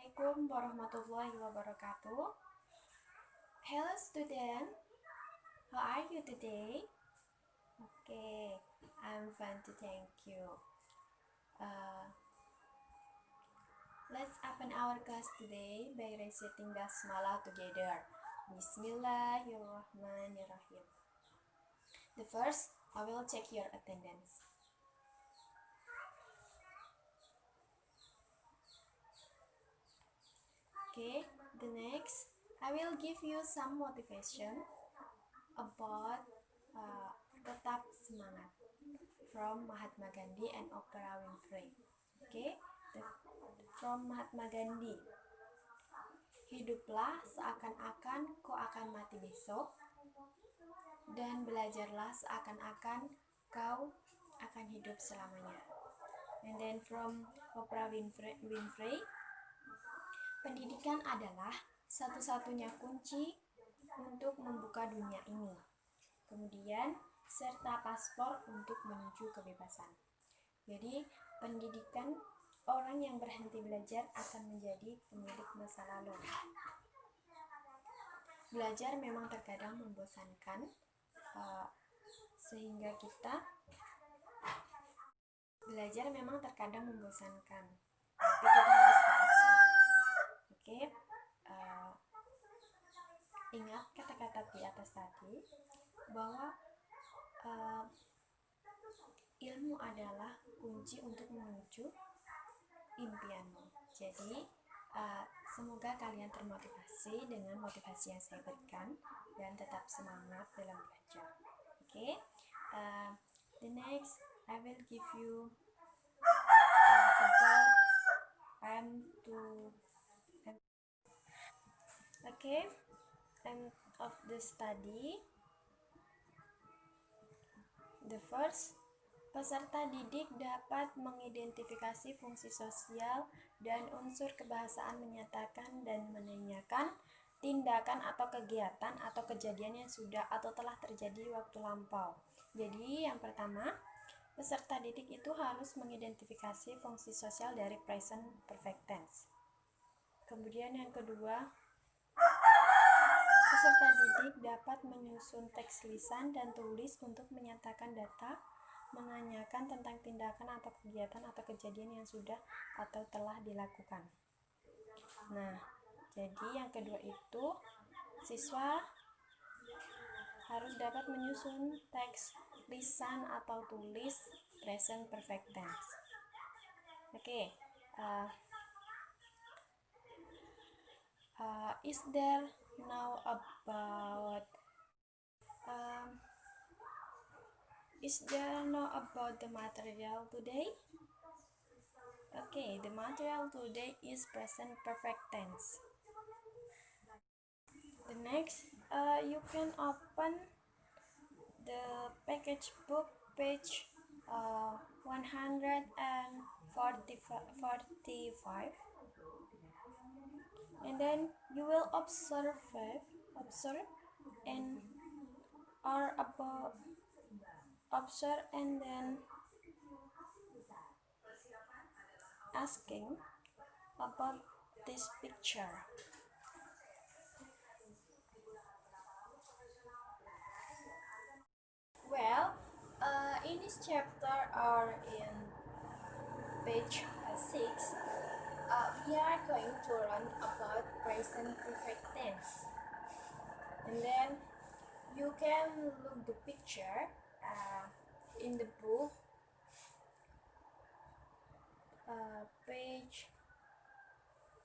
Assalamualaikum warahmatullahi wabarakatuh. Hello student, how are you today? Okay, I'm fine too, thank you. Let's open our class today by reciting Basmalah together. Bismillahirrahmanirrahim. The first, I will check your attendance. Okay, the next, I will give you some motivation about tetap semangat from Mahatma Gandhi and Oprah Winfrey. Okay, from Mahatma Gandhi. Hiduplah seakan-akan kau akan mati besok, dan belajarlah seakan-akan kau akan hidup selamanya. And then from Oprah Winfrey, pendidikan adalah satu-satunya kunci untuk membuka dunia ini. Kemudian, serta paspor untuk menuju kebebasan. Jadi, pendidikan, orang yang berhenti belajar akan menjadi pemilik masa lalu. Belajar memang terkadang membosankan, tapi kita harus tetap semangat. Oke, ingat kata-kata di atas tadi bahwa ilmu adalah kunci untuk menuju impianmu. Jadi semoga kalian termotivasi dengan motivasi yang saya berikan dan tetap semangat dalam belajar. Okay? The next, I will give you about end of the study. The first, peserta didik dapat mengidentifikasi fungsi sosial dan unsur kebahasaan, menyatakan dan menanyakan tindakan atau kegiatan atau kejadian yang sudah atau telah terjadi waktu lampau. Jadi yang pertama, peserta didik itu harus mengidentifikasi fungsi sosial dari present perfect tense. Kemudian yang kedua, peserta didik dapat menyusun teks lisan dan tulis untuk menyatakan data, menanyakan tentang tindakan atau kegiatan atau kejadian yang sudah atau telah dilakukan. Nah, jadi yang kedua itu siswa harus dapat menyusun teks lisan atau tulis present perfect tense. Okay. Is there now about the material today? Okay, the material today is present perfect tense. The next, you can open the package book page 145, and then you will observe and then asking about this picture. Well, in this chapter or in page 6, we are going to learn about present perfect tense. And then you can look the picture in the book, page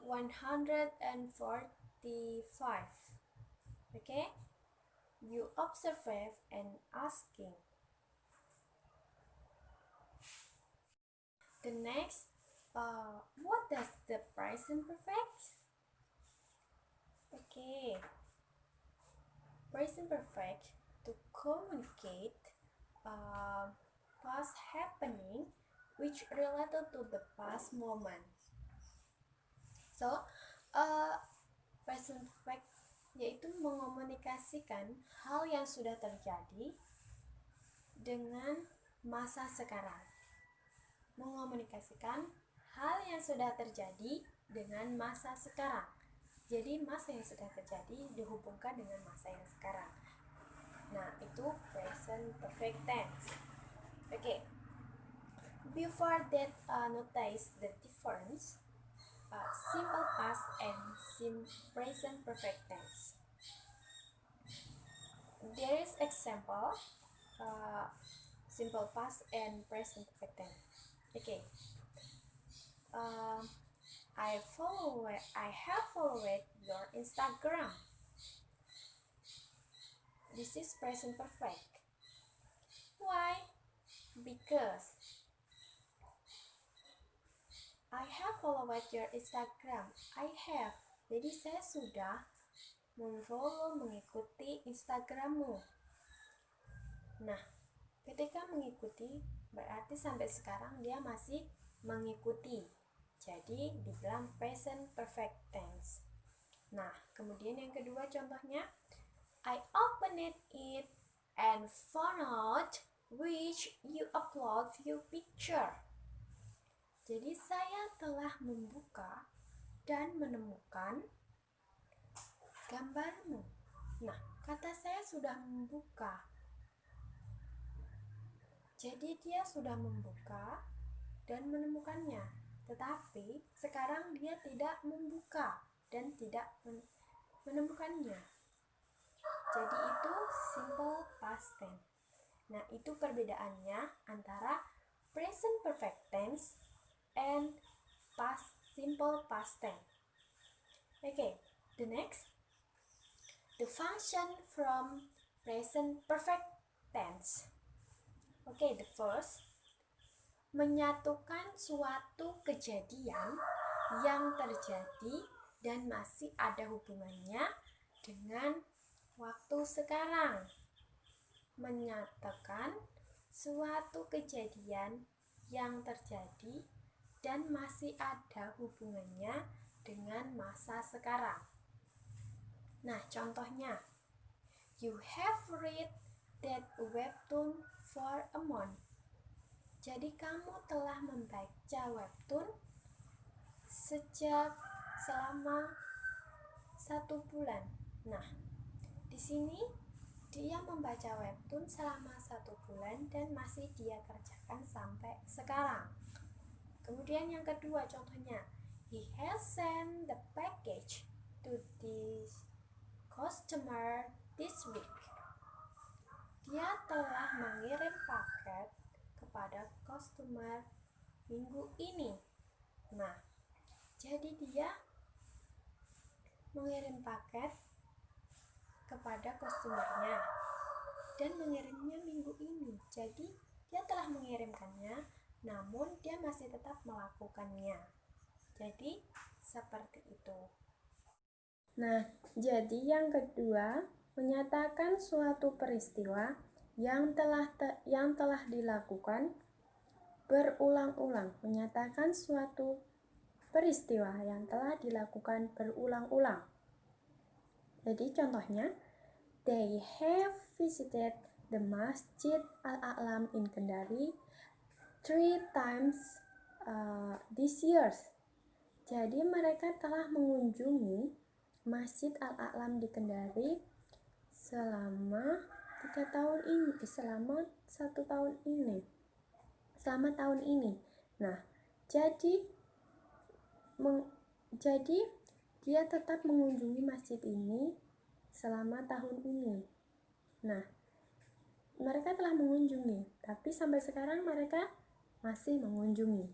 145. Okay? You observe and asking. The next, what does the present perfect? Okay, present perfect to communicate past happening which related to the past moment. So, present perfect yaitu mengomunikasikan hal yang sudah terjadi dengan masa sekarang. Mengomunikasikan hal yang sudah terjadi dengan masa sekarang. Jadi masa yang sudah terjadi dihubungkan dengan masa yang sekarang. Nah, itu present perfect tense. Okay. Before that, notice the difference simple past and present perfect tense. There is example simple past and present perfect tense. Okay. I have followed your Instagram. This is present perfect. Why? Because I have followed your Instagram. I have. Jadi saya sudah mengikuti Instagrammu. Nah, ketika mengikuti berarti sampai sekarang dia masih mengikuti. Jadi dibilang present perfect tense. Nah, kemudian yang kedua contohnya, I opened it and found out which you upload your picture. Jadi saya telah membuka dan menemukan gambarmu. Nah, kata saya sudah membuka. Jadi dia sudah membuka dan menemukannya. Tetapi sekarang dia tidak membuka dan tidak menemukannya. Jadi itu simple past tense. Nah, itu perbedaannya antara present perfect tense and simple past tense. Okay, the next. The function from present perfect tense. Okay, the first. Menyatukan suatu kejadian yang terjadi dan masih ada hubungannya dengan waktu sekarang. Menyatakan suatu kejadian yang terjadi dan masih ada hubungannya dengan masa sekarang. Nah, contohnya, you have read that webtoon for a month. Jadi kamu telah membaca webtoon selama 1 bulan. Nah, di sini dia membaca webtoon selama 1 bulan dan masih dia kerjakan sampai sekarang. Kemudian yang kedua contohnya, he has sent the package to this customer this week. Dia telah mengirim paket kepada customer minggu ini. Nah, jadi dia mengirim paket kepada customernya dan mengirimnya minggu ini. Jadi dia telah mengirimkannya, namun dia masih tetap melakukannya. Jadi seperti itu. Nah, jadi yang kedua, menyatakan suatu peristiwa yang telah dilakukan berulang-ulang. Menyatakan suatu peristiwa yang telah dilakukan berulang-ulang. Jadi contohnya, they have visited the Masjid Al-A'lam in Kendari 3 times this year. Jadi mereka telah mengunjungi Masjid Al-A'lam di Kendari selama 1 tahun ini. Nah, jadi dia tetap mengunjungi masjid ini selama tahun ini. Nah, mereka telah mengunjungi, tapi sampai sekarang mereka masih mengunjungi.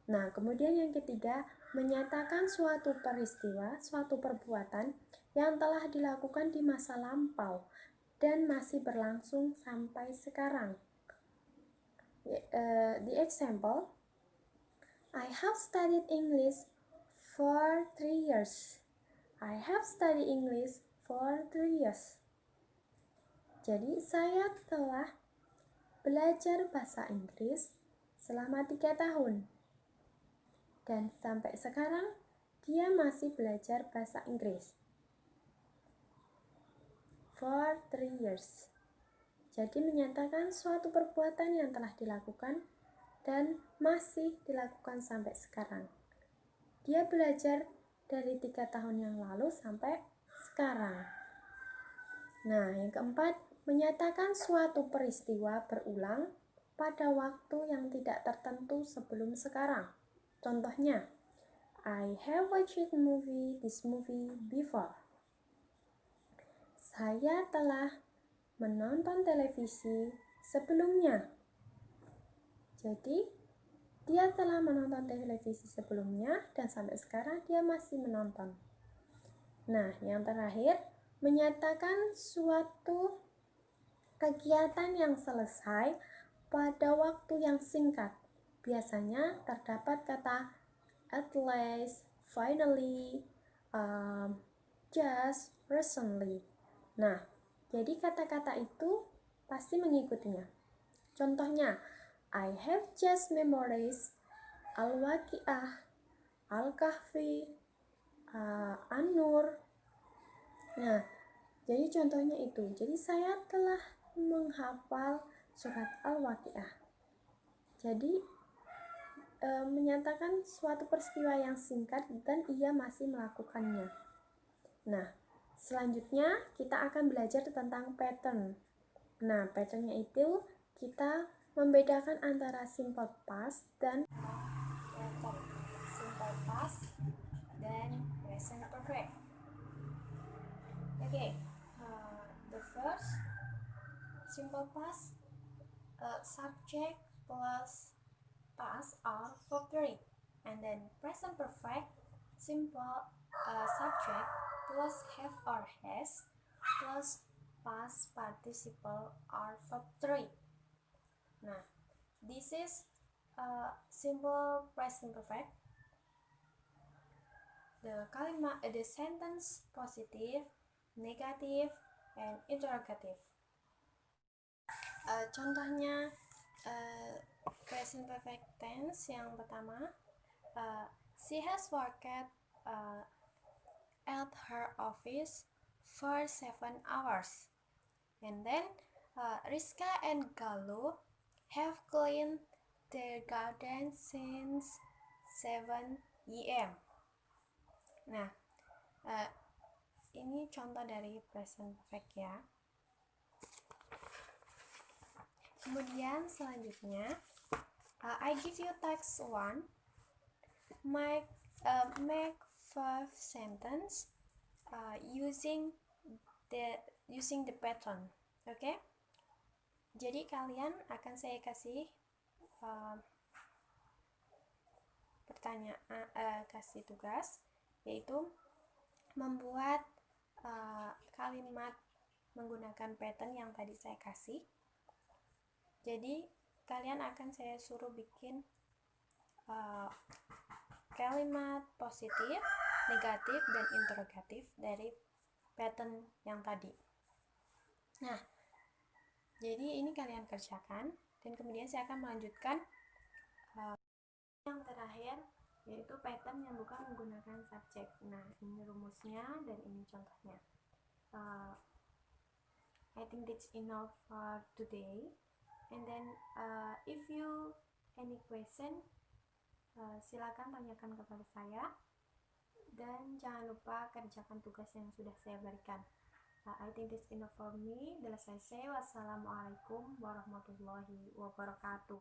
Nah, kemudian yang ketiga, menyatakan suatu peristiwa, suatu perbuatan yang telah dilakukan di masa lampau dan masih berlangsung sampai sekarang. The example, I have studied English for 3 years. I have studied English for 3 years. Jadi, saya telah belajar bahasa Inggris selama 3 tahun. Dan sampai sekarang dia masih belajar bahasa Inggris for 3 years. Jadi menyatakan suatu perbuatan yang telah dilakukan dan masih dilakukan sampai sekarang. dia belajar dari 3 tahun yang lalu sampai sekarang. Nah, yang keempat, menyatakan suatu peristiwa berulang pada waktu yang tidak tertentu sebelum sekarang. Contohnya, I have watched this movie before. Saya telah menonton televisi sebelumnya. Jadi, dia telah menonton televisi sebelumnya dan sampai sekarang dia masih menonton. Nah, yang terakhir, menyatakan suatu kegiatan yang selesai pada waktu yang singkat. Biasanya terdapat kata at least, finally, just, recently. Nah, jadi kata-kata itu pasti mengikutinya. Contohnya, I have just memorized Al-Waqi'ah, Al-Kahfi, An-Nur. Nah, jadi contohnya itu. Jadi saya telah menghafal surat Al-Waqi'ah. Jadi menyatakan suatu peristiwa yang singkat dan ia masih melakukannya. Nah, selanjutnya kita akan belajar tentang pattern. Nah, patternnya itu kita membedakan antara simple past dan present perfect. Okay, the first simple past, subject plus past are verb 3, and then present perfect, simple subject plus have or has plus past participle are verb 3. Nah, this is simple present perfect. The sentence positive, negative, and interrogative. Contohnya present perfect tense yang pertama, she has worked at her office for 7 hours, and then Rizka and Galuh have cleaned their garden since 7 AM. Nah, ini contoh dari present perfect ya. Kemudian selanjutnya, I give you text 1. Make 5 sentence using the pattern. Okay? Jadi kalian akan saya kasih kasih tugas, yaitu membuat kalimat menggunakan pattern yang tadi saya kasih. Jadi kalian akan saya suruh bikin kalimat positif, negatif, dan interrogatif dari pattern yang tadi. Nah, jadi ini kalian kerjakan, dan kemudian saya akan melanjutkan yang terakhir, yaitu pattern yang bukan menggunakan subjek. Nah, ini rumusnya dan ini contohnya. I think that's enough for today. And then if you any question, silakan tanyakan kepada saya, dan jangan lupa kerjakan tugas yang sudah saya berikan. I think that's enough for me. Selesai. Wassalamualaikum warahmatullahi wabarakatuh.